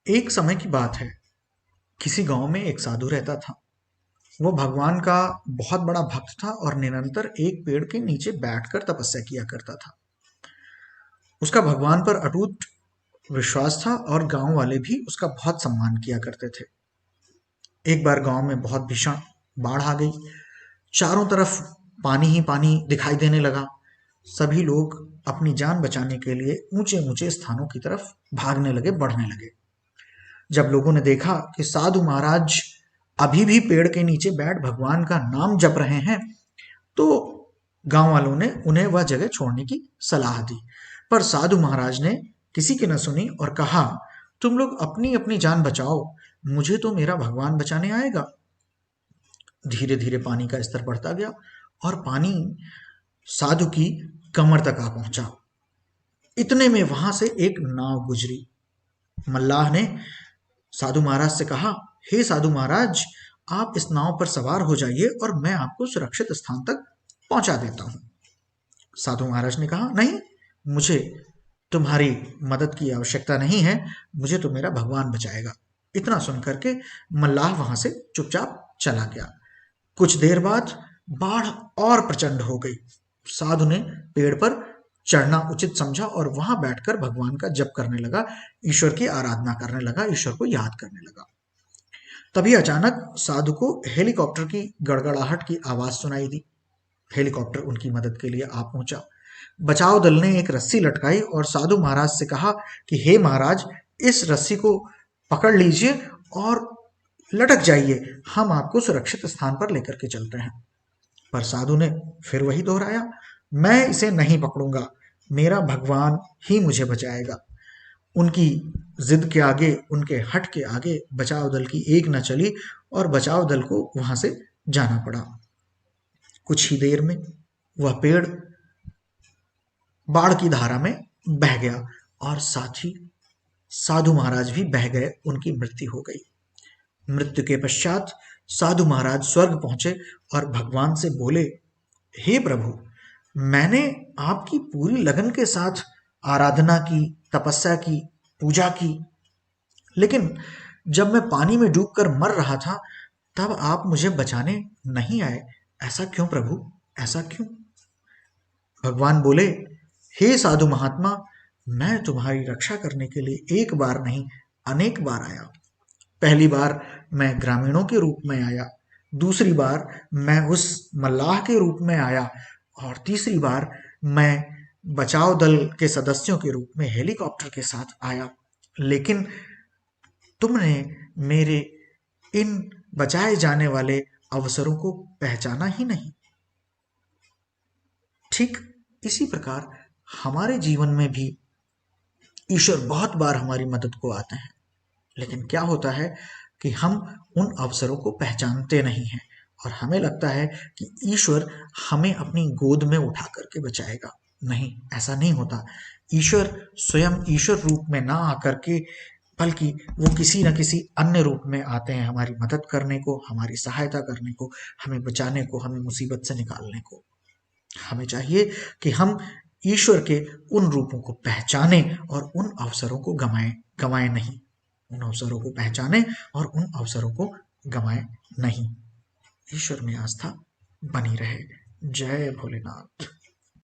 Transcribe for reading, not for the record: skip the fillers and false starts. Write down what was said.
एक समय की बात है। किसी गांव में एक साधु रहता था। वो भगवान का बहुत बड़ा भक्त था और निरंतर एक पेड़ के नीचे बैठकर तपस्या किया करता था। उसका भगवान पर अटूट विश्वास था और गांव वाले भी उसका बहुत सम्मान किया करते थे। एक बार गांव में बहुत भीषण बाढ़ आ गई। चारों तरफ पानी ही पानी दिखाई देने लगा। सभी लोग अपनी जान बचाने के लिए ऊंचे ऊंचे स्थानों की तरफ भागने लगे, बढ़ने लगे। जब लोगों ने देखा कि साधु महाराज अभी भी पेड़ के नीचे बैठ भगवान का नाम जप रहे हैं, तो गांव वालों ने उन्हें वह जगह छोड़ने की सलाह दी। पर साधु महाराज ने किसी की न सुनी और कहा, तुम लोग अपनी अपनी जान बचाओ, मुझे तो मेरा भगवान बचाने आएगा। धीरे धीरे पानी का स्तर बढ़ता गया और पानी साधु की कमर तक आ पहुंचा। इतने में वहां से एक नाव गुजरी। मल्लाह ने साधु महाराज से कहा, हे साधु महाराज, आप इस नाव पर सवार हो जाइए और मैं आपको सुरक्षित स्थान तक पहुंचा देता हूं। साधु महाराज ने कहा, नहीं, मुझे तुम्हारी मदद की आवश्यकता नहीं है, मुझे तो मेरा भगवान बचाएगा। इतना सुनकर के मल्लाह वहां से चुपचाप चला गया। कुछ देर बाद बाढ़ और प्रचंड हो गई। साधु ने पेड़ पर चढ़ना उचित समझा और वहां बैठकर भगवान का जप करने लगा, ईश्वर की आराधना करने लगा, ईश्वर को याद करने लगा। तभी अचानक साधु को हेलीकॉप्टर की गड़गड़ाहट की आवाज सुनाई दी। हेलीकॉप्टर उनकी मदद के लिए आ पहुंचा। बचाव दल ने एक रस्सी लटकाई और साधु महाराज से कहा कि हे महाराज, इस रस्सी को पकड़ लीजिए और लटक जाइए, हम आपको सुरक्षित स्थान पर लेकर के चलते हैं। पर साधु ने फिर वही दोहराया, मैं इसे नहीं पकड़ूंगा, मेरा भगवान ही मुझे बचाएगा। उनकी जिद के आगे, उनके हट के आगे बचाव दल की एक न चली और बचाव दल को वहां से जाना पड़ा। कुछ ही देर में वह पेड़ बाढ़ की धारा में बह गया और साथ ही साधु महाराज भी बह गए, उनकी मृत्यु हो गई। मृत्यु के पश्चात साधु महाराज स्वर्ग पहुंचे और भगवान से बोले, हे प्रभु, मैंने आपकी पूरी लगन के साथ आराधना की, तपस्या की, पूजा की, लेकिन जब मैं पानी में डूबकर मर रहा था तब आप मुझे बचाने नहीं आए। ऐसा क्यों प्रभु, ऐसा क्यों? भगवान बोले, हे साधु महात्मा, मैं तुम्हारी रक्षा करने के लिए एक बार नहीं, अनेक बार आया। पहली बार मैं ग्रामीणों के रूप में आया, दूसरी बार मैं उस मल्लाह के रूप में आया और तीसरी बार मैं बचाव दल के सदस्यों के रूप में हेलीकॉप्टर के साथ आया। लेकिन तुमने मेरे इन बचाए जाने वाले अवसरों को पहचाना ही नहीं। ठीक इसी प्रकार हमारे जीवन में भी ईश्वर बहुत बार हमारी मदद को आते हैं, लेकिन क्या होता है कि हम उन अवसरों को पहचानते नहीं हैं और हमें लगता है कि ईश्वर हमें अपनी गोद में उठा करके बचाएगा। नहीं, ऐसा नहीं होता। ईश्वर स्वयं ईश्वर रूप में ना आकर के, बल्कि वो किसी न किसी अन्य रूप में आते हैं हमारी मदद करने को, हमारी सहायता करने को, हमें बचाने को, हमें मुसीबत से निकालने को। हमें चाहिए कि हम ईश्वर के उन रूपों को पहचानें और उन अवसरों को गंवाएं नहीं। उन अवसरों को पहचानें और उन अवसरों को गंवाएं नहीं। ईश्वर में आस्था बनी रहे। जय भोलेनाथ।